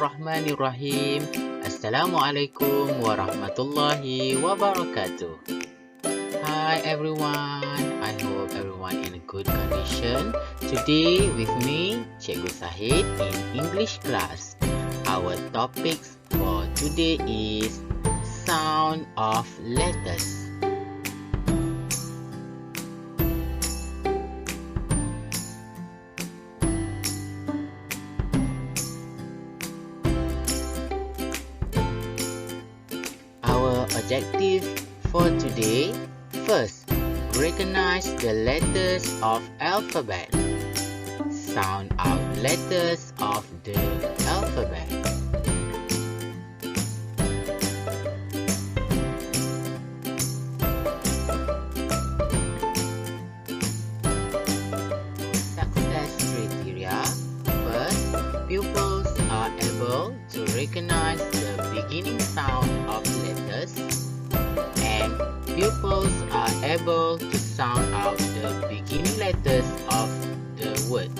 Bismillahirrahmanirrahim. Assalamualaikum warahmatullahi wabarakatuh. Hi everyone, I hope everyone in a good condition. Today with me, Cikgu Sahid in English class. Our topics for today is sound of letters. Our objective for today, first, recognize the letters of alphabet. Sound out letters of the alphabet. Success criteria. First, pupils are able to recognize the beginning sound of letters, and pupils are able to sound out the beginning letters of the words.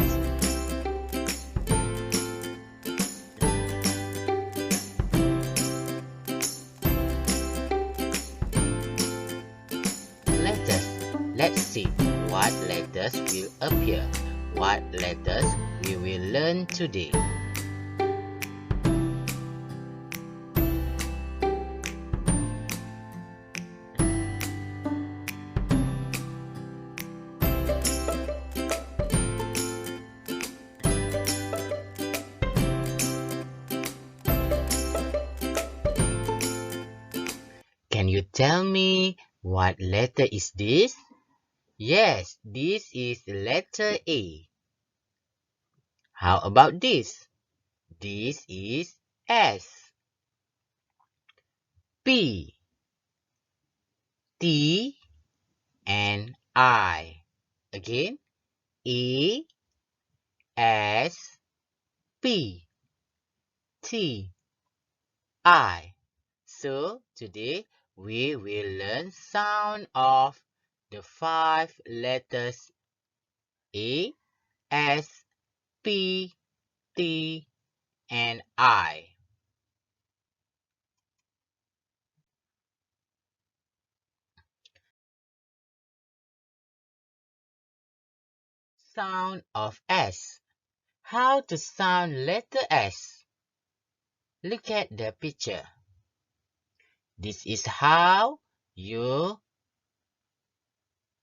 Let's see what letters will appear. What letters we will learn today. Can you tell me what letter is this? Yes, this is letter A. How about this? This is S. P, T, and I. Again, A, S, P, T, I. So today we will learn sound of the 5 letters A, S, P, T, and I. Sound of S. How to sound letter S? Look at the picture. This is how you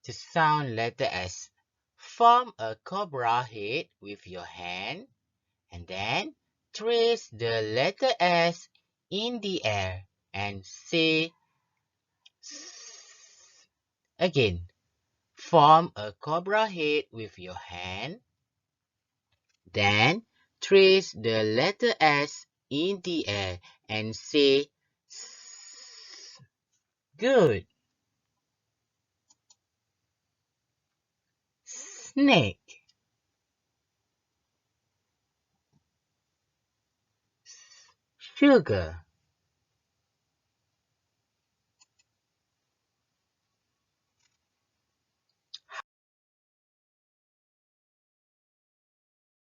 to sound letter S. Form a cobra head with your hand and then trace the letter S in the air and say S. Again, form a cobra head with your hand, then trace the letter S in the air and say S. Good. Snake. Sugar.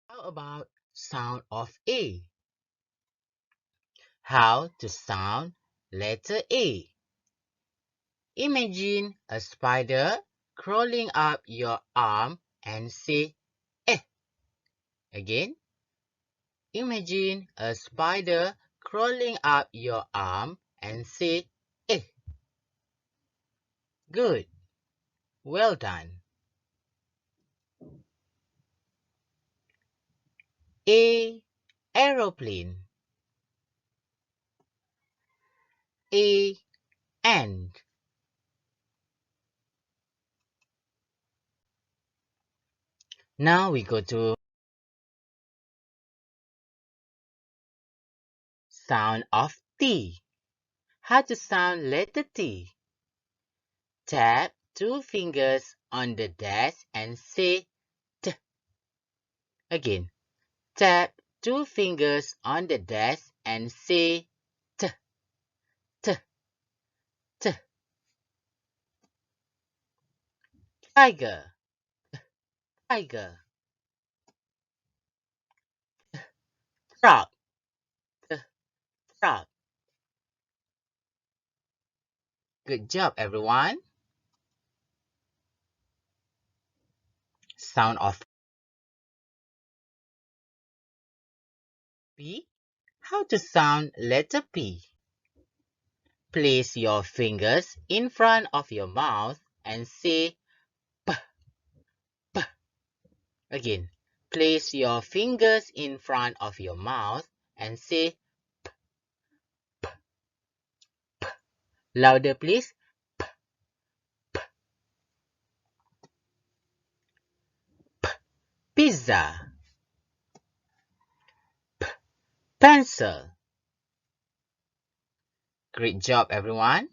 How about sound of A? How to sound letter A? Imagine a spider crawling up your arm and say eh. Again, imagine a spider crawling up your arm and say eh. Good. Well done. A. Aeroplane. A. Ant. Now we go to sound of T. How to sound letter T? Tap 2 fingers on the desk and say T. Again, tap 2 fingers on the desk and say T, T, T. Tiger, tiger. Truck, Stop. Good job, everyone. Sound of P. How to sound letter P? Place your fingers in front of your mouth and say P. P. Again. Place your fingers in front of your mouth and say louder, please. Pizza. Pencil. Great job, everyone.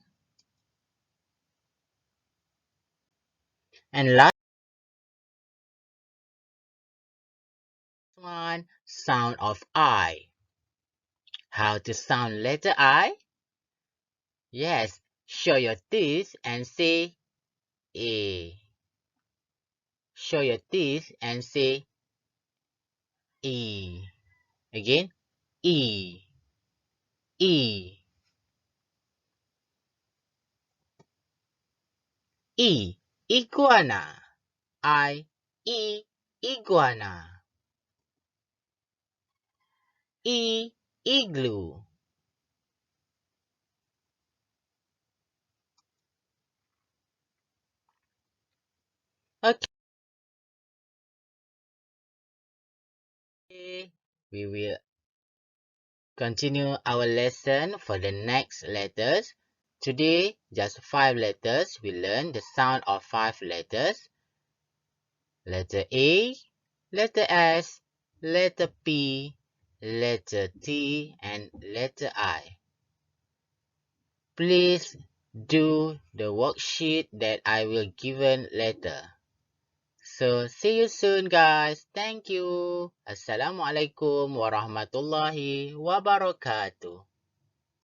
And last one, sound of I. How to sound letter I? Yes, show your teeth and say A. Show your teeth and say E. Again, E. E. E. Iguana. Iguana. Igloo. Okay, we will continue our lesson for the next letters. Today, just 5 letters. We learn the sound of 5 letters. Letter A, letter S, letter P, letter T, and letter I. Please do the worksheet that I will given later. So, see you soon, guys. Thank you. Assalamualaikum warahmatullahi wabarakatuh.